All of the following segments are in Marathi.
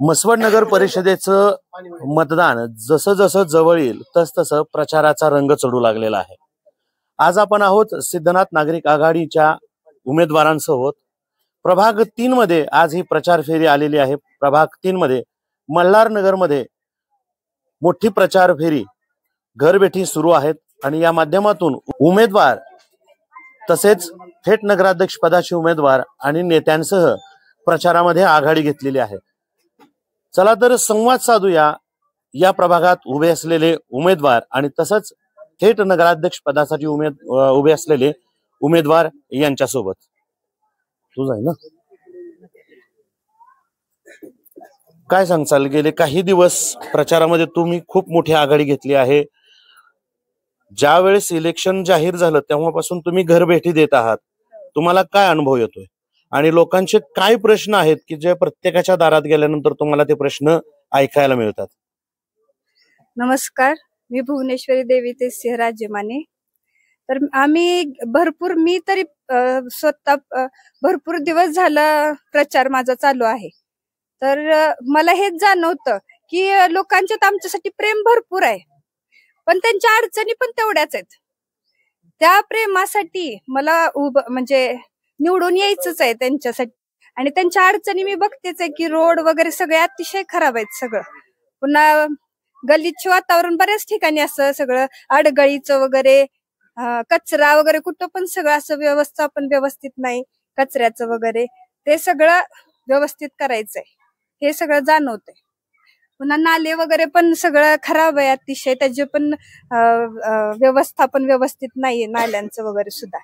म्हसवड नगर परिषदेचं मतदान जसं जसं जवळ येईल तसं प्रचाराचा रंग चढू लागलेला आहे। आज आपण आहोत सिद्धनाथ नागरिक आघाडीच्या उमेदवारांसोबत। प्रभाग 3 मध्ये आज ही प्रचार फेरी आलेली आहे। प्रभाग 3 मध्ये मल्हार नगर मध्ये मोठी प्रचार फेरी घरबेठी सुरू आहेत आणि या माध्यमातून उमेदवार तसेच थेट नगराध्यक्ष पदाचे उमेदवार आणि नेत्यांसह प्रचारामध्ये आघाडी घेतलेली आहे। चला तर संवाद साधूया या प्रभागात उभे असलेले उमेदवार आणि तसंच थेट नगराध्यक्ष पदासाठी उभे असलेले उमेदवार यांच्यासोबत। तुझं आहे ना, काय सांगचाल? गेले काही दिवस प्रचारामध्ये तुम्ही खूप मोठी आघाडी घेतली आहे। ज्या वेळेस इलेक्शन जाहीर झालं तेव्हापासून तुम्ही घरभेटी देत आहात, तुम्हाला काय अनुभव येतोय आणि लोकांचे काय प्रश्न आहेत की जे प्रत्येकाच्या दारात गेल्यानंतर तुम्हाला ते प्रश्न ऐकायला मिळतात? नमस्कार, मी भुवनेश्वरी देवी ते सिंह राज्यमाने। तर आम्ही मी तरी स्वतः भरपूर दिवस झाला प्रचार माझा चालू आहे। तर मला हेच जाणवतं की लोकांच्यात आमच्यासाठी प्रेम भरपूर आहे, पण त्यांच्या अडचणी पण तेवढ्याच आहेत। त्या प्रेमासाठी मला म्हणजे निवडून यायचंच आहे त्यांच्यासाठी। आणि त्यांच्या अडचणी मी बघतेच आहे की रोड वगैरे सगळे अतिशय खराब आहेत सगळं। पुन्हा गलिच्छ वातावरण बऱ्याच ठिकाणी असं सगळं अडगळीचं वगैरे, कचरा वगैरे कुठं पण सगळं असं व्यवस्थापन व्यवस्थित नाही, कचऱ्याचं वगैरे ते सगळं व्यवस्थित करायचंय, हे सगळं जाणवतंय। पुन्हा नाले वगैरे पण सगळं खराब आहे अतिशय, त्याचे पण व्यवस्थापन व्यवस्थित नाहीये नाल्यांचं वगैरे सुद्धा।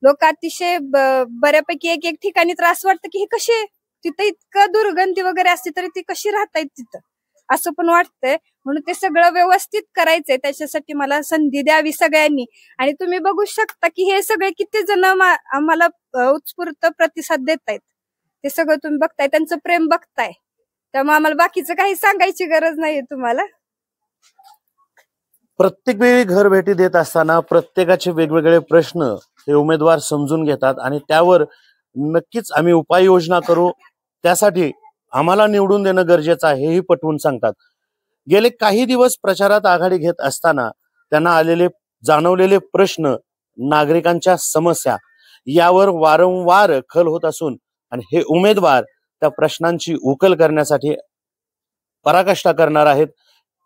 लोक अतिशय बऱ्यापैकी एक ठिकाणी त्रास वाटतं की हे कशी तिथं इतकं दुर्गंधी वगैरे असते तरी ती कशी राहतायत तिथं, असं पण वाटतंय। म्हणून ते सगळं व्यवस्थित करायचंय, त्याच्यासाठी मला संधी द्यावी सगळ्यांनी। आणि तुम्ही बघू शकता की हे सगळे किती जण आम्हाला उत्स्फूर्त प्रतिसाद देत आहेत, ते सगळं तुम्ही बघताय, त्यांचं प्रेम बघताय। त्यामुळे आम्हाला बाकीचं काही सांगायची गरज नाहीये तुम्हाला। प्रत्येक वेळी घरभेटी देत असताना प्रत्येकाचे वेगवेगळे प्रश्न हे उमेदवार समजून घेतात आणि त्यावर नक्कीच आम्ही उपाययोजना करू, त्यासाठी आम्हाला निवडून देणं गरजेचं आहे हेही पटवून सांगतात। गेले काही दिवस प्रचारात आघाडी घेत असताना त्यांना जाणवलेले प्रश्न, नागरिकांच्या समस्या यावर वारंवार खल होत असून आणि हे उमेदवार त्या प्रश्नांची उकल करण्यासाठी पराकाष्ठा करणार आहेत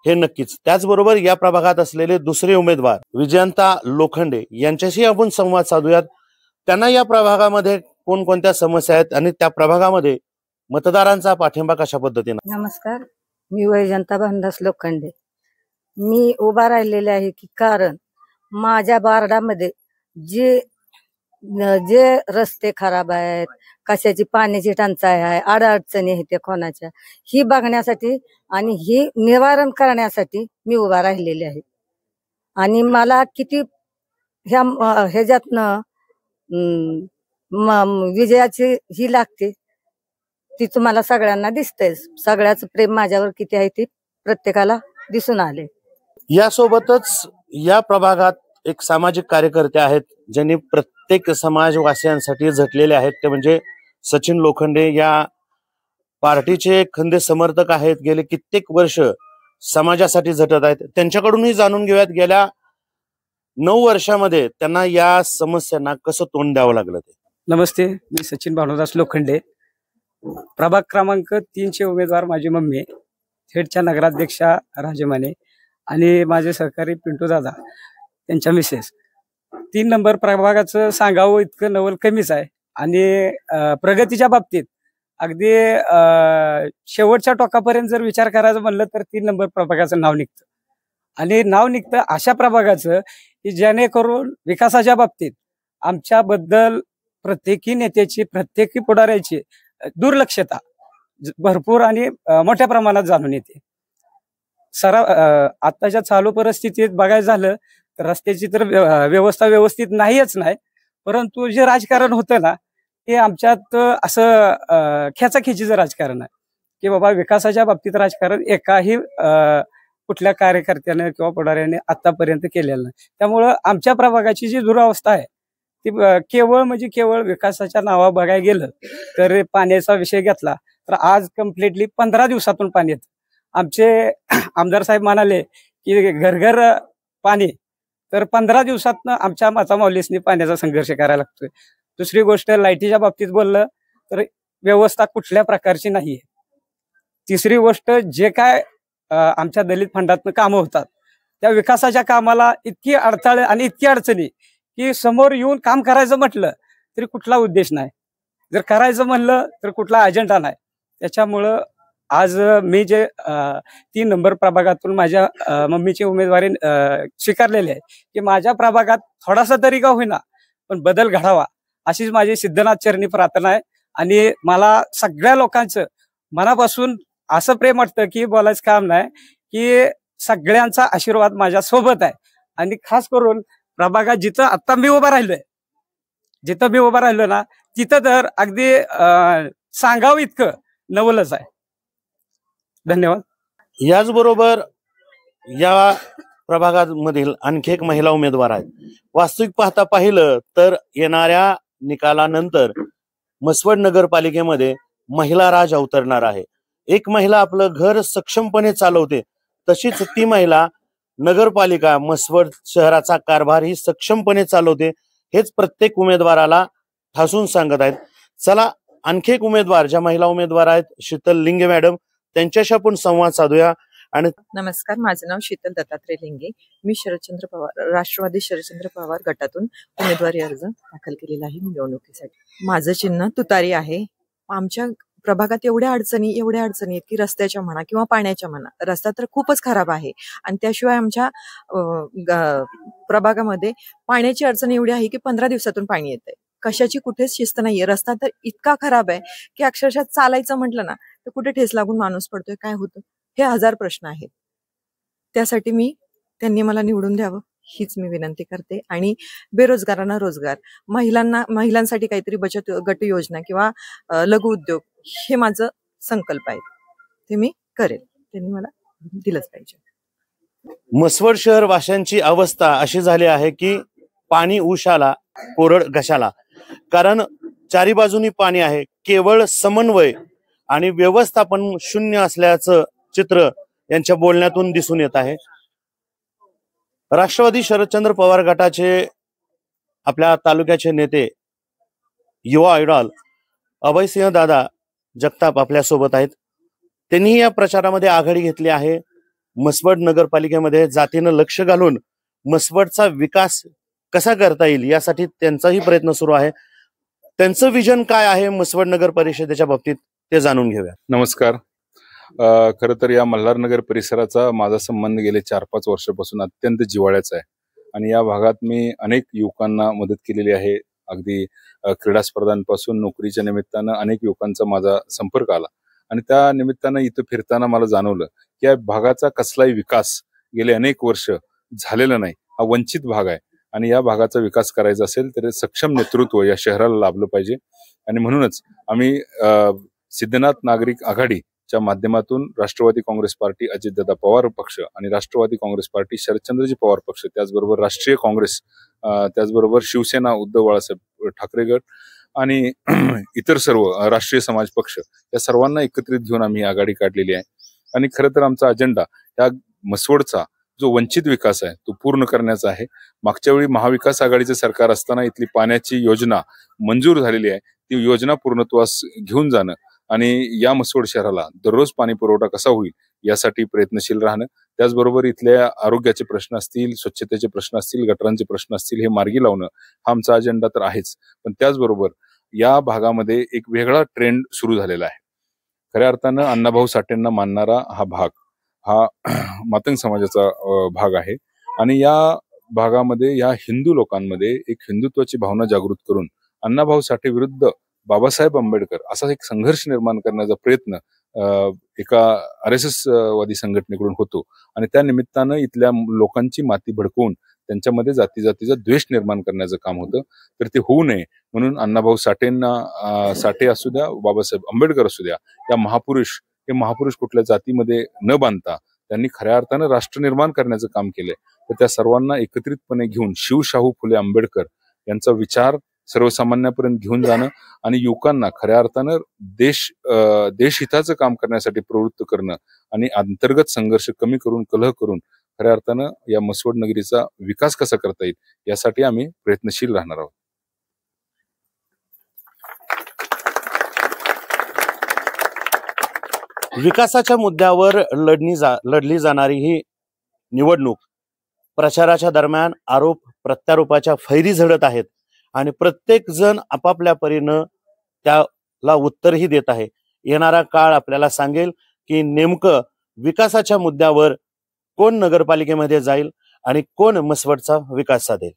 हे नक्कीच। त्याचबरोबर या प्रभागात असलेले दुसरे उमेदवार विजयंता लोखंडे यांच्याशी आपण संवाद साधूयात। त्यांना या प्रभागामध्ये कोणकोणत्या समस्या आहेत आणि त्या प्रभागामध्ये मतदारांचा पाठिंबा कशा पद्धतीने? नमस्कार, मी विजयंता भानदास लोखंडे। मी उभा राहिलेले आहे की कारण माझ्या वार्डामध्ये जे जे रस्ते खराब आहेत, कशाची पाण्याची टंचाई आहे, अडचणी आहेत त्या कोणाच्या, ही बघण्यासाठी आणि ही निवारण करण्यासाठी मी उभा राहिलेले आहे। आणि मला किती ह्याच्यातनं विजयाची ही लागते ती तुम्हाला सगळ्यांना दिसतंय। सगळ्याच प्रेम माझ्यावर किती आहे ते प्रत्येकाला दिसून आले। यासोबतच या प्रभागात एक सामाजिक कार्यकर्ते आहेत ज्यांनी प्रत्येक समाजवासियांसाठी झटलेले आहेत, ते म्हणजे सचिन लोखंडे। या पार्टीचे खंदे समर्थक आहेत, गेले कित्येक वर्ष समाजासाठी झटत आहेत। त्यांच्याकडूनही जाणून घेऊयात गेल्या 9 वर्षामध्ये त्यांना या समस्यांना कसं तोंड द्यावं लागलं ते। नमस्ते, मी सचिन भानुदास लोखंडे, प्रभाग क्रमांक 3 चे उमेदवार माझी मम्मी, थेटच्या नगराध्यक्षा राजमाने आणि माझे सहकारी पिंटू दादा त्यांच्या मिसेस। 3 नंबर प्रभागाचं सांगावं इतकं नवल कमीच आहे आणि प्रगतीच्या बाबतीत अगदी शेवटच्या टोकापर्यंत जर विचार करायचं म्हणलं तर 3 नंबर प्रभागाचं नाव निघतं। आणि नाव निघतं अशा प्रभागाचं की जेणेकरून विकासाच्या बाबतीत आमच्याबद्दल प्रत्येकी नेत्याची, प्रत्येकी पुढाऱ्याची दुर्लक्षता भरपूर आणि मोठ्या प्रमाणात जाणून येते। आताच्या चालू परिस्थितीत बघायचं झालं तर रस्त्याची तर व्यवस्था व्यवस्थित नाहीच नाही, परंतु जे राजकारण होतं ना ते आमच्यात असं खेचाखेचीचं राजकारण आहे की बाबा विकासाच्या बाबतीत राजकारण एकाही कुठल्या कार्यकर्त्याने किंवा पुढाऱ्याने आतापर्यंत केलेलं नाही। त्यामुळं आमच्या प्रभागाची जी दुरावस्था आहे ती केवळ विकासाच्या नावा बघायला गेलं तर पाण्याचा विषय घेतला तर आज कम्प्लिटली 15 दिवसातून पाणी येतं. आमचे आमदार साहेब म्हणाले की घर घर पाणी, तर 15 दिवसातनं आमच्या माचामाऊलीसनी पाण्याचा संघर्ष करायला लागतोय. दुसरी गोष्ट, लाईटीच्या बाबतीत बोललं तर व्यवस्था कुठल्या प्रकारची नाहीये. तिसरी गोष्ट, जे काय आमच्या दलित फंडातनं कामं होतात त्या विकासाच्या कामाला इतकी अडथळे आणि इतकी अडचणी की समोर येऊन काम करायचं म्हटलं तरी कुठला उद्देश नाही, जर करायचं म्हणलं तर कुठला अजेंडा नाही. त्याच्यामुळं आज मी जे 3 नंबर प्रभागातून माझ्या मम्मीची उमेदवारी स्वीकारलेली आहे की माझ्या प्रभागात थोडासा तरी का होईना पण बदल घडावा, अशीच माझी सिद्धनाथ चरणी प्रार्थना आहे. आणि मला सगळ्या लोकांचं मनापासून असं प्रेम वाटतं की बोलायचं काम नाही, की सगळ्यांचा आशीर्वाद माझ्या सोबत आहे. आणि खास करून प्रभागात जिथं आता मी उभा राहिलोय ना, तिथं तर अगदी सांगावं इतकं नवलच आहे. धन्यवाद. याचबरोबर या प्रभागामधील आणखी एक महिला उमेदवार आहेत. वास्तविक पाहता पाहिलं तर येणाऱ्या निकालानंतर म्हसवड नगरपालिकेमध्ये महिला राज अवतरणार आहे. एक महिला आपलं घर सक्षमपणे चालवते, तशीच ती महिला नगरपालिका म्हसवड शहराचा कारभार ही सक्षमपणे चालवते, हेच प्रत्येक उमेदवाराला ठासून सांगत आहेत. चला आणखी एक उमेदवार, ज्या महिला उमेदवार आहेत शीतल लिंगे मॅडम, त्यांच्याशी आपण संवाद साधूया. आणि नमस्कार, माझं नाव शीतल दत्तात्रय लिंगे. मी शरदचंद्र पवार, राष्ट्रवादी शरदचंद्र पवार गटातून उमेदवारी अर्ज दाखल केलेला आहे निवडणुकीसाठी. माझं चिन्ह तुतारी आहे. आमच्या प्रभागात एवढ्या अडचणी आहेत की रस्त्याच्या म्हणा किंवा पाण्याच्या म्हणा. रस्ता तर खूपच खराब आहे आणि त्याशिवाय आमच्या प्रभागामध्ये पाण्याची अडचण एवढी आहे की 15 दिवसातून पाणी येतंय. कशाची कुठेच शिस्त नाहीये. रस्ता तर इतका खराब आहे की अक्षरशः चालायचं म्हटलं ना तर कुठे ठेस लागून माणूस पडतोय, काय होतं, हे 1000 प्रश्न आहेत. त्यासाठी त्यांनी मला निवडून द्यावं हीच मी विनंती करते. आणि बेरोजगारांना रोजगार, महिलांसाठी काहीतरी बचत गट योजना किंवा लघु उद्योग, हे माझं संकल्प आहे, ते मी करेल. त्यांनी मला दिलंच पाहिजे. म्हसवड शहर वाशांची अवस्था अशी झाली आहे की पाणी उशाला कोरड घशाला. कारण चारी बाजूनी पाणी आहे, केवळ समन्वय आणि व्यवस्थापन शून्य असल्याचं चित्र यांच्या बोलण्यातून दिसून येत आहे. राष्ट्रवादी शरदचंद्र पवार गटाचे आपल्या तालुक्याचे नेते, युवा आयडॉल अभयसिंह दादा जगताप आपल्या सोबत आहेत. त्यांनी या प्रचारामध्ये आघाडी घेतली आहे. म्हसवड नगरपालिकेमध्ये जातीनं लक्ष घालून म्हसवडचा विकास कसा करता येईल यासाठी त्यांचाही प्रयत्न सुरू आहे. त्यांचं विजन काय आहे म्हसवड नगर परिषदेच्या बाबतीत ते जाणून घेऊया. नमस्कार. खरं तर या मल्हारनगर परिसराचा माझा संबंध गेले 4-5 वर्षापासून अत्यंत जिव्हाळ्याचा आहे. आणि या भागात मी अनेक युवकांना मदत केलेली आहे. अगदी क्रीडा स्पर्धांपासून नोकरीच्या निमित्तानं अनेक युवकांचा माझा संपर्क आला आणि त्या निमित्तानं इथं फिरताना मला जाणवलं की या भागाचा कसलाही विकास गेले अनेक वर्ष झालेला नाही. हा वंचित भाग आहे आणि या भागाचा विकास करायचा असेल तर सक्षम नेतृत्व या शहराला लाभलं पाहिजे. आणि म्हणूनच आम्ही सिद्धनाथ नागरिक आघाडीच्या माध्यमातून राष्ट्रवादी काँग्रेस पार्टी अजितदादा पवार पक्ष आणि राष्ट्रवादी काँग्रेस पार्टी शरदचंद्रजी पवार पक्ष, त्याचबरोबर राष्ट्रीय काँग्रेस, त्याचबरोबर शिवसेना उद्धव बाळासाहेब ठाकरे गट आणि इतर सर्व राष्ट्रीय समाज पक्ष, या सर्वांना एकत्रित घेऊन आम्ही आघाडी काढलेली आहे. आणि खरं तर आमचा अजेंडा या म्हसवडचा जो वंचित विकास आहे तो पूर्ण करण्याचा आहे. मागच्या वेळी महाविकास आघाडीचे सरकार असताना इथली पाण्याची योजना मंजूर झालेली आहे, ती योजना पूर्णत्वास घेऊन जाणं आणि या म्हसवड शहराला दररोज पाणी पुरवठा कसा होईल यासाठी प्रयत्नशील राहणं. त्याचबरोबर इथल्या आरोग्याचे प्रश्न असतील, स्वच्छतेचे प्रश्न असतील, गटारांचे प्रश्न असतील, हे मार्गी लावणं हा आमचा अजेंडा तर आहेच. पण त्याचबरोबर या भागामध्ये एक वेगळा ट्रेंड सुरू झालेला आहे. खऱ्या अर्थानं अण्णाभाऊ साठेंना मानणारा हा भाग हा मातंग समाजाचा भाग आहे आणि या भागामध्ये या हिंदू लोकांमध्ये एक हिंदुत्वाची भावना जागृत करून अण्णाभाऊ साठे विरुद्ध बाबासाहेब आंबेडकर असा एक संघर्ष निर्माण करण्याचा प्रयत्न एका RSS वादी संघटनेकडून होतो. आणि त्या निमित्तानं इथल्या लोकांची माती भडकवून त्यांच्यामध्ये जातीचा द्वेष निर्माण करण्याचं काम होतं. तर ते होऊ नये म्हणून अण्णाभाऊ साठे असू द्या, बाबासाहेब आंबेडकर असू द्या, या महापुरुष कुठल्या जातीमध्ये न बांधता त्यांनी खऱ्या अर्थानं राष्ट्र निर्माण करण्याचं काम केलंय. तर त्या सर्वांना एकत्रितपणे घेऊन शिवशाहू फुले आंबेडकर यांचा विचार सर्वसामान्यापर्यंत घेऊन जाणं आणि युवकांना खऱ्या अर्थानं देशहिताचं काम करण्यासाठी प्रवृत्त करणं आणि अंतर्गत संघर्ष कमी करून कलह करून खऱ्या अर्थानं या म्हसवड नगरीचा विकास कसा करता येईल यासाठी आम्ही प्रयत्नशील राहणार आहोत. विकासाच्या मुद्द्यावर लढली जाणारी ही निवडणूक प्रचाराच्या दरम्यान आरोप प्रत्यारोपाच्या फैरी झडत आहेत आणि प्रत्येक जण आपापल्या परीनं त्याला उत्तरही देत आहे. येणारा काळ आपल्याला सांगेल की नेमकं विकासाच्या मुद्द्यावर कोण नगरपालिकेमध्ये जाईल आणि कोण म्हसवडचा विकास साधेल.